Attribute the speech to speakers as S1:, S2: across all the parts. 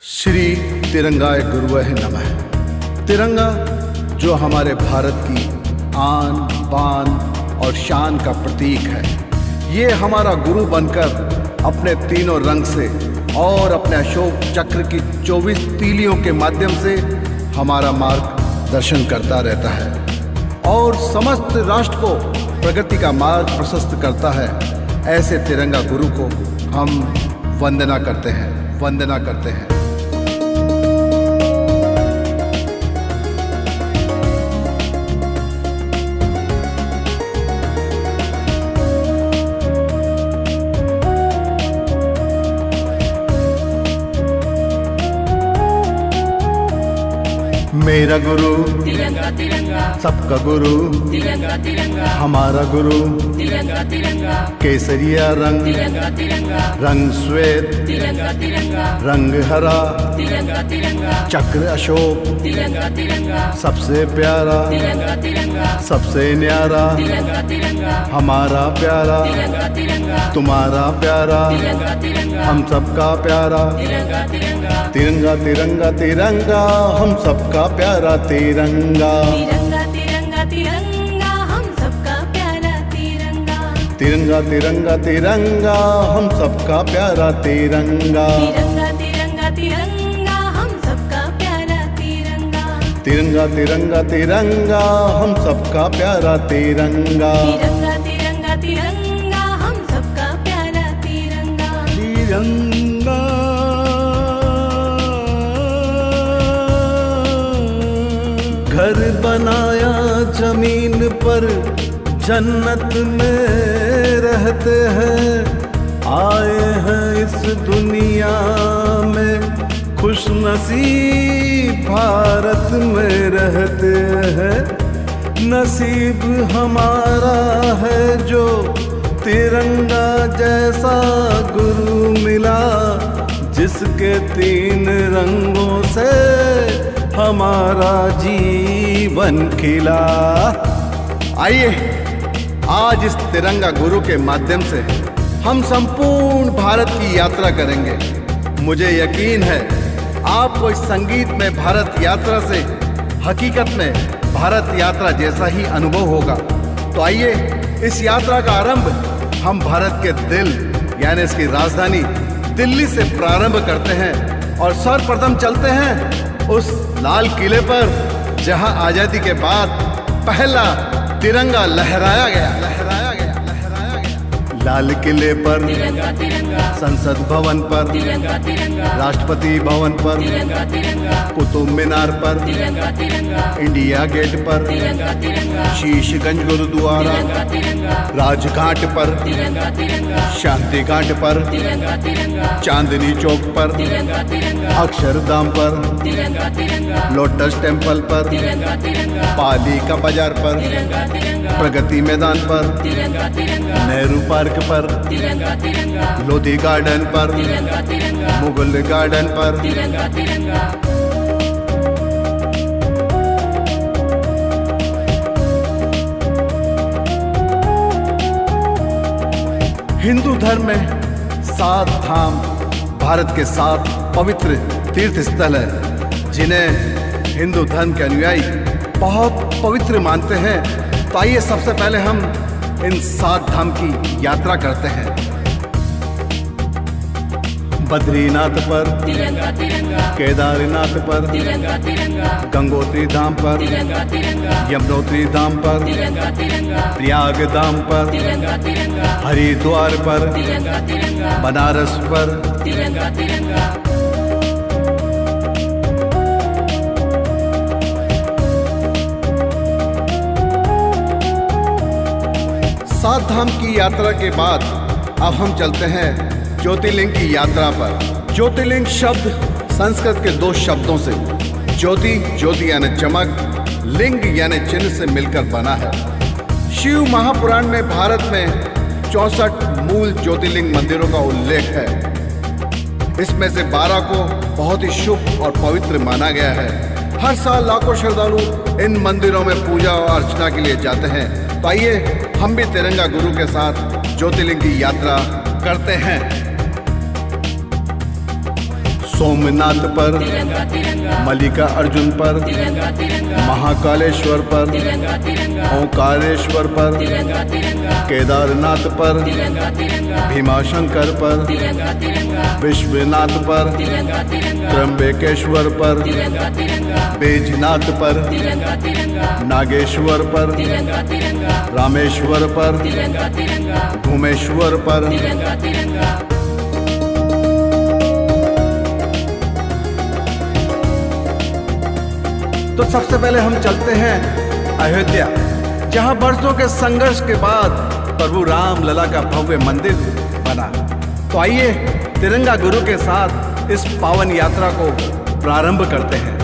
S1: श्री तिरंगाय गुरुवः नमः। तिरंगा जो हमारे भारत की आन बान और शान का प्रतीक है, ये हमारा गुरु बनकर अपने तीनों रंग से और अपने अशोक चक्र की 24 तीलियों के माध्यम से हमारा मार्गदर्शन करता रहता है और समस्त राष्ट्र को प्रगति का मार्ग प्रशस्त करता है। ऐसे तिरंगा गुरु को हम वंदना करते हैं। मेरा गुरु
S2: तिरंगा तिरंगा,
S1: सबका गुरु
S2: तिरंगा तिरंगा,
S1: हमारा गुरु
S2: तिरंगा तिरंगा,
S1: केसरिया रंग
S2: तिरंगा तिरंगा,
S1: रंग श्वेत
S2: तिरंगा तिरंगा,
S1: रंग हरा
S2: तिरंगा तिरंगा,
S1: चक्र अशोक
S2: तिरंगा तिरंगा,
S1: सबसे प्यारा
S2: तिरंगा तिरंगा,
S1: सबसे न्यारा
S2: तिरंगा तिरंगा,
S1: हमारा प्यारा
S2: तिरंगा तिरंगा,
S1: तुम्हारा प्यारा
S2: तिरंगा तिरंगा,
S1: हम सबका प्यारा
S2: तिरंगा तिरंगा,
S1: तिरंगा तिरंगा तिरंगा हम सबका प्यारा तिरंगा
S3: तिरंगा तिरंगा तिरंगा हम सबका प्यारा तिरंगा
S1: तिरंगा तिरंगा तिरंगा हम सबका प्यारा तिरंगा
S3: तिरंगा तिरंगा तिरंगा हम सबका प्यारा तिरंगा
S1: तिरंगा तिरंगा तिरंगा हम सबका प्यारा तिरंगा
S3: तिरंगा तिरंगा तिरंगा हम सबका प्यारा तिरंगा
S1: तिरंगा घर बनाया जमीन पर जन्नत में रहते हैं, आए हैं इस दुनिया में खुश नसीब भारत में रहते हैं। नसीब हमारा है जो तिरंगा जैसा गुरु मिला, जिसके तीन रंगों से हमारा जीवन खिला। आइए आज इस तिरंगा गुरु के माध्यम से हम संपूर्ण भारत की यात्रा करेंगे। मुझे यकीन है आपको इस संगीत में भारत यात्रा से हकीकत में भारत यात्रा जैसा ही अनुभव होगा। तो आइए इस यात्रा का आरंभ हम भारत के दिल यानी इसकी राजधानी दिल्ली से प्रारंभ करते हैं और सर्वप्रथम चलते हैं उस लाल किले पर जहां आजादी के बाद पहला तिरंगा लहराया गया। लाल किले पर,
S2: तिरंगा तिरंगा,
S1: संसद भवन पर,
S2: तिरंगा तिरंगा,
S1: राष्ट्रपति भवन पर,
S2: तिरंगा तिरंगा,
S1: कुतुब मीनार पर,
S2: तिरंगा तिरंगा,
S1: इंडिया गेट पर,
S2: तिरंगा तिरंगा,
S1: शीशगंज गुरुद्वारा,
S2: तिरंगा तिरंगा,
S1: राजघाट पर,
S2: तिरंगा तिरंगा,
S1: शांति घाट पर,
S2: तिरंगा तिरंगा,
S1: चांदनी चौक पर,
S2: तिरंगा तिरंगा,
S1: अक्षरधाम पर,
S2: तिरंगा तिरंगा,
S1: लोटस टेम्पल पर,
S2: तिरंगा तिरंगा,
S1: पाली का बाजार पर,
S2: तिरंगा तिरंगा,
S1: प्रगति मैदान पर,
S2: तिरंगा तिरंगा,
S1: नेहरू पार्क पर,
S2: तिरंगा तिरंगा,
S1: लोधी गार्डन पर,
S2: तिरंगा तिरंगा,
S1: मुगल गार्डन पर,
S2: तिरंगा तिरंगा,
S1: हिंदू धर्म में 7 धाम भारत के 7 पवित्र तीर्थ स्थल है, जिन्हें हिंदू धर्म के अनुयायी बहुत पवित्र मानते हैं। तो आइए सबसे पहले हम इन 7 धाम की यात्रा करते हैं। बद्रीनाथ पर,
S2: तिरंगा तिरंगा,
S1: केदारनाथ पर,
S2: तिरंगा तिरंगा,
S1: गंगोत्री धाम पर,
S2: तिरंगा तिरंगा,
S1: यमुनोत्री धाम पर,
S2: तिरंगा तिरंगा,
S1: प्रयाग धाम पर,
S2: तिरंगा तिरंगा,
S1: हरिद्वार पर,
S2: तिरंगा तिरंगा,
S1: बनारस पर,
S2: तिरंगा तिरंगा,
S1: 7 धाम की यात्रा के बाद अब हम चलते हैं ज्योतिर्लिंग की यात्रा पर। ज्योतिर्लिंग शब्द संस्कृत के 2 शब्दों से ज्योति ज्योति यानी चमक, लिंग यानी चिन्ह से मिलकर बना है। शिव महापुराण में भारत में 64 मूल ज्योतिर्लिंग मंदिरों का उल्लेख है। इसमें से 12 को बहुत ही शुभ और पवित्र माना गया है। हर साल लाखों श्रद्धालु इन मंदिरों में पूजा और अर्चना के लिए जाते हैं। तो आइए हम भी तिरंगा गुरु के साथ ज्योतिर्लिंग की यात्रा करते हैं। सोमनाथ पर,
S2: तिरंगा तिरंगा
S1: मल्लिका अर्जुन पर,
S2: तिरंगा तिरंगा
S1: महाकालेश्वर पर,
S2: तिरंगा तिरंगा
S1: ओंकारेश्वर पर,
S2: तिरंगा तिरंगा
S1: केदारनाथ पर,
S2: तिरंगा तिरंगा
S1: भीमाशंकर पर,
S2: तिरंगा तिरंगा
S1: विश्वनाथ पर,
S2: तिरंगा तिरंगा
S1: त्र्यंबकेश्वर पर,
S2: तिरंगा तिरंगा
S1: बैजनाथ पर,
S2: तिरंगा तिरंगा
S1: नागेश्वर पर,
S2: तिरंगा तिरंगा
S1: रामेश्वर पर,
S2: तिरंगा तिरंगा
S1: भूमेश्वर पर।
S2: तिरंगा तिरंगा
S1: तो सबसे पहले हम चलते हैं अयोध्या, जहां वर्षों के संघर्ष के बाद प्रभु राम लला का भव्य मंदिर बना। तो आइए तिरंगा गुरु के साथ इस पावन यात्रा को प्रारंभ करते हैं।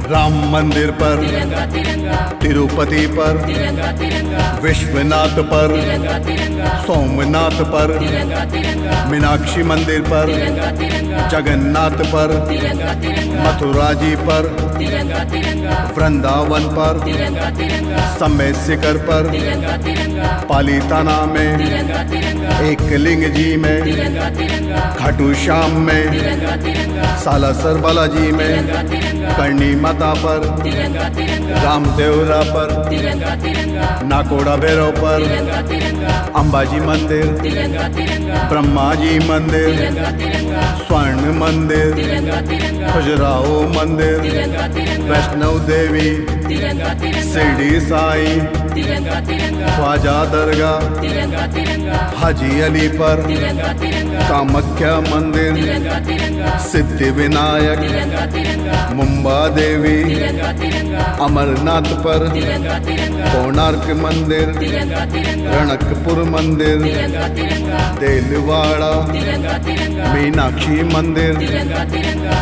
S1: राम मंदिर पर,
S2: तिरंगा तिरंगा
S1: तिरुपति पर,
S2: तिरंगा तिरंगा
S1: विश्वनाथ पर,
S2: तिरंगा तिरंगा
S1: सोमनाथ पर,
S2: तिरंगा तिरंगा
S1: मीनाक्षी मंदिर पर,
S2: तिरंगा तिरंगा
S1: जगन्नाथ पर,
S2: तिरंगा तिरंगा
S1: मथुरा जी पर,
S2: तिरंगा तिरंगा
S1: वृंदावन पर,
S2: तिरंगा तिरंगा
S1: समय शिखर पर,
S2: तिरंगा तिरंगा
S1: पालीताना में,
S2: तिरंगा तिरंगा
S1: एकलिंग जी में,
S2: तिरंगा तिरंगा
S1: खाटू श्याम में,
S2: तिरंगा तिरंगा
S1: सालासर बालाजी में,
S2: तिरंगा तिरंगा
S1: करणी माता पर,
S2: तिरंगा तिरंगा
S1: रामदेवरा पर,
S2: तिरंगा तिरंगा
S1: नाकोड़ा भैरव पर,
S2: तिरंगा तिरंगा
S1: अंबाजी मंदिर,
S2: तिरंगा तिरंगा
S1: ब्रह्मा जी मंदिर,
S2: तिरंगा तिरंगा
S1: स्वर्ण मंदिर,
S2: तिरंगा तिरंगा
S1: खजुराहो मंदिर,
S2: तिरंगा तिरंगा
S1: वैष्णव देवी,
S2: तिरंगा तिरंगा
S1: शिरडी साई,
S2: तिरंगा तिरंगा
S1: ख्वाजा दरगाह,
S2: तिरंगा तिरंगा
S1: हाजी अली पर,
S2: तिरंगा तिरंगा
S1: कामाख्या मंदिर,
S2: तिरंगा तिरंगा
S1: सिद्धि विनायक,
S2: तिरंगा तिरंगा
S1: मुंबा देवी,
S2: तिरंगा तिरंगा
S1: अमरनाथ पर,
S2: तिरंगा तिरंगा
S1: कोणार्क मंदिर,
S2: तिरंगा तिरंगा
S1: रणकपुर मंदिर,
S2: तिरंगा तिरंगा
S1: देलवाड़ा,
S2: तिरंगा तिरंगा
S1: मीनाक्षी मंदिर।
S2: तिरंगा तिरंगा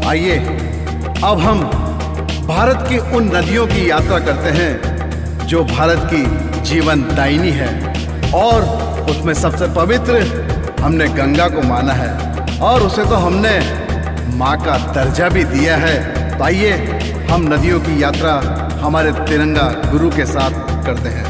S1: आइए अब हम भारत की उन नदियों की यात्रा करते हैं जो भारत की जीवन दायिनी है, और उसमें सबसे पवित्र हमने गंगा को माना है, और उसे तो हमने माँ का दर्जा भी दिया है। तो आइए हम नदियों की यात्रा हमारे तिरंगा गुरु के साथ करते हैं।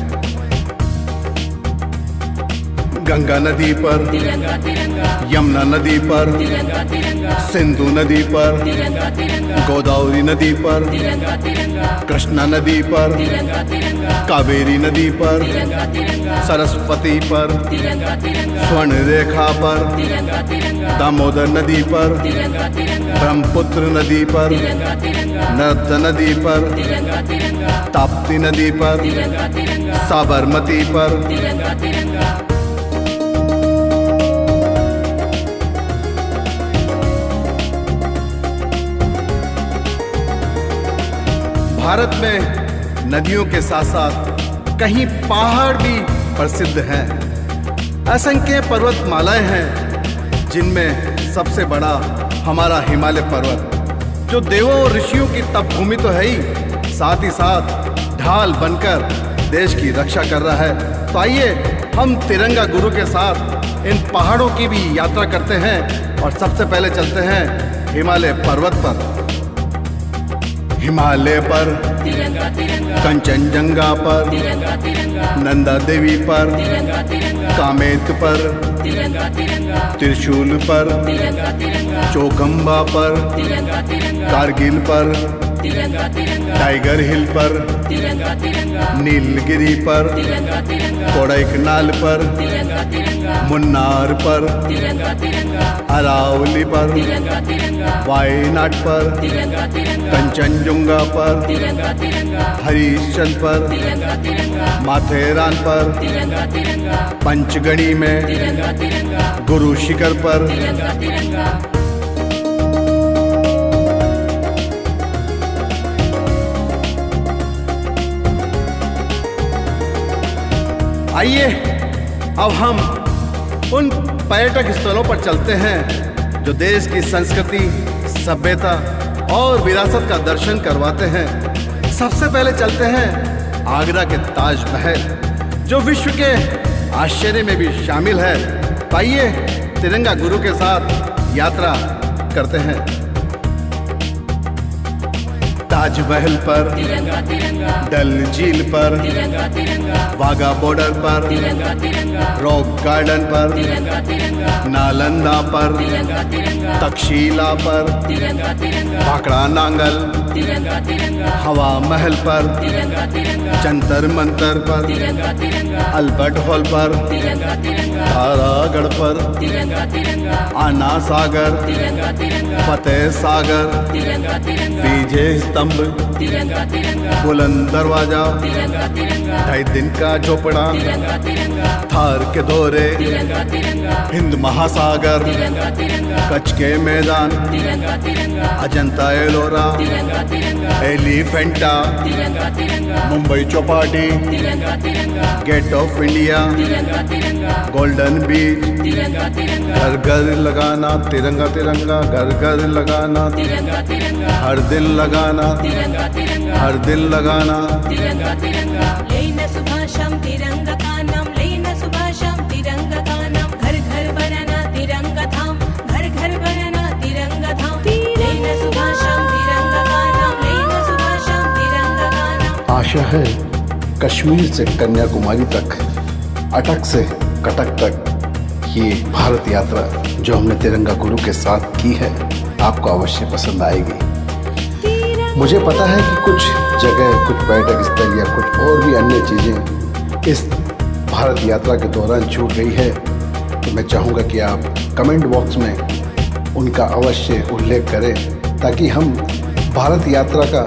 S1: गंगा नदी पर,
S2: तिरंगा तिरंगा
S1: यमुना नदी पर,
S2: तिरंगा तिरंगा
S1: सिंधु नदी पर,
S2: तिरंगा तिरंगा
S1: गोदावरी नदी पर,
S2: तिरंगा तिरंगा
S1: कृष्णा नदी पर,
S2: तिरंगा तिरंगा
S1: कावेरी नदी पर,
S2: तिरंगा तिरंगा
S1: सरस्वती पर,
S2: तिरंगा तिरंगा
S1: स्वर्ण रेखा पर,
S2: तिरंगा तिरंगा
S1: दामोदर नदी पर,
S2: तिरंगा तिरंगा
S1: ब्रह्मपुत्र नदी पर,
S2: तिरंगा तिरंगा
S1: नर्मदा नदी पर,
S2: तिरंगा तिरंगा
S1: ताप्ती नदी पर,
S2: तिरंगा तिरंगा
S1: साबरमती पर।
S2: तिरंगा तिरंगा
S1: भारत में नदियों के साथ साथ कहीं पहाड़ भी प्रसिद्ध हैं। असंख्य पर्वतमालाएं हैं, जिनमें सबसे बड़ा हमारा हिमालय पर्वत, जो देवों और ऋषियों की तपभूमि तो है ही, साथ ही साथ ढाल बनकर देश की रक्षा कर रहा है। तो आइए हम तिरंगा गुरु के साथ इन पहाड़ों की भी यात्रा करते हैं, और सबसे पहले चलते हैं हिमालय पर्वत पर। हिमालय पर,
S2: तिरंगा तिरंगा
S1: कंचनजंगा पर,
S2: तिरंगा तिरंगा
S1: नंदा देवी पर,
S2: तिरंगा तिरंगा
S1: कामेत पर,
S2: तिरंगा तिरंगा
S1: त्रिशूल पर,
S2: तिरंगा तिरंगा
S1: चौखंबा पर,
S2: तिरंगा तिरंगा
S1: कारगिल पर,
S2: तिरंगा तिरंगा
S1: टाइगर हिल पर,
S2: तिरंगा तिरंगा
S1: नीलगिरी पर,
S2: तिरंगा तिरंगा
S1: कोडाईकनाल पर,
S2: तिरंगा तिरंगा
S1: मुन्नार पर,
S2: तिरंगा तिरंगा
S1: अरावली पर,
S2: तिरंगा तिरंगा
S1: वायनाड पर,
S2: तिरंगा तिरंगा
S1: कंचनजंगा पर,
S2: तिरंगा तिरंगा
S1: हरिश्चंद पर,
S2: तिरंगा तिरंगा
S1: माथेरान पर,
S2: तिरंगा तिरंगा
S1: पंचगढ़ी में,
S2: तिरंगा तिरंगा
S1: गुरु शिखर पर।
S2: तिरंगा तिरंगा
S1: आइए अब हम उन पर्यटक स्थलों पर चलते हैं जो देश की संस्कृति, सभ्यता और विरासत का दर्शन करवाते हैं। सबसे पहले चलते हैं आगरा के ताजमहल, जो विश्व के आश्चर्य में भी शामिल है। आइए तिरंगा गुरु के साथ यात्रा करते हैं। ताजमहल पर,
S2: तिरंगा तिरंगा
S1: डल झील पर,
S2: तिरंगा तिरंगा
S1: वाघा बॉर्डर पर,
S2: तिरंगा तिरंगा
S1: रॉक गार्डन पर,
S2: तिरंगा तिरंगा
S1: नालंदा पर,
S2: तिरंगा तिरंगा
S1: तक्षशिला पर,
S2: तिरंगा तिरंगा
S1: भाखड़ा नांगल,
S2: तिरंगा तिरंगा
S1: हवा महल पर,
S2: तिरंगा तिरंगा
S1: जंतर मंतर पर,
S2: तिरंगा तिरंगा
S1: अल्बर्ट हॉल पर,
S2: तिरंगा तिरंगा
S1: तारागढ़ पर,
S2: तिरंगा तिरंगा
S1: आना सागर,
S2: तिरंगा तिरंगा
S1: फतेह सागर,
S2: तिरंगा तिरंगा
S1: विजय स्तंभ,
S2: तिरंगा तिरंगा
S1: बुलंद दरवाजा,
S2: तिरंगा तिरंगा
S1: 2.5 दिन का झोपड़ा,
S2: तिरंगा तिरंगा
S1: थार के दौरे,
S2: तिरंगा तिरंगा
S1: हिंद महासागर,
S2: तिरंगा तिरंगा
S1: कच्छ के मैदान,
S2: तिरंगा तिरंगा
S1: अजंता एलोरा,
S2: तिरंगा तिरंगा
S1: एलिफेंटा,
S2: तिरंगा तिरंगा
S1: मुंबई चौपाटी,
S2: तिरंगा तिरंगा
S1: गेट ऑफ इंडिया,
S2: तिरंगा तिरंगा
S1: गोल्डन बीच,
S2: तिरंगा तिरंगा
S1: घर घर लगाना तिरंगा तिरंगा, घर घर लगाना,
S2: तिरंगा तिरंगा
S1: हर दिन लगाना,
S2: तिरंगा तिरंगा
S1: हर दिन लगाना।
S2: तिरंगा तिरंगा
S3: लेन सुभाषम तिरंगा कानम, लेन सुभाषम तिरंगा कानम, घर घर बनाना तिरंगा धाम, घर घर बनाना तिरंगा धाम, लेन सुभाषम तिरंगा कानम, लेन सुभाषम तिरंगा कानम।
S4: आशा है कश्मीर से कन्याकुमारी तक, अटक से कटक तक ये भारत यात्रा जो हमने तिरंगा गुरु के साथ की है आपको अवश्य पसंद आएगी। मुझे पता है कि कुछ जगह, कुछ पर्यटक स्थल या कुछ और भी अन्य चीज़ें इस भारत यात्रा के दौरान छूट गई है, तो मैं चाहूँगा कि आप कमेंट बॉक्स में उनका अवश्य उल्लेख करें ताकि हम भारत यात्रा का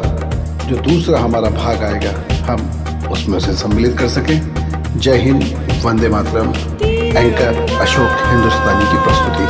S4: जो दूसरा हमारा भाग आएगा हम उसमें उसे सम्मिलित कर सकें। जय हिंद, वंदे मातरम। एंकर अशोक हिंदुस्तानी की प्रस्तुति।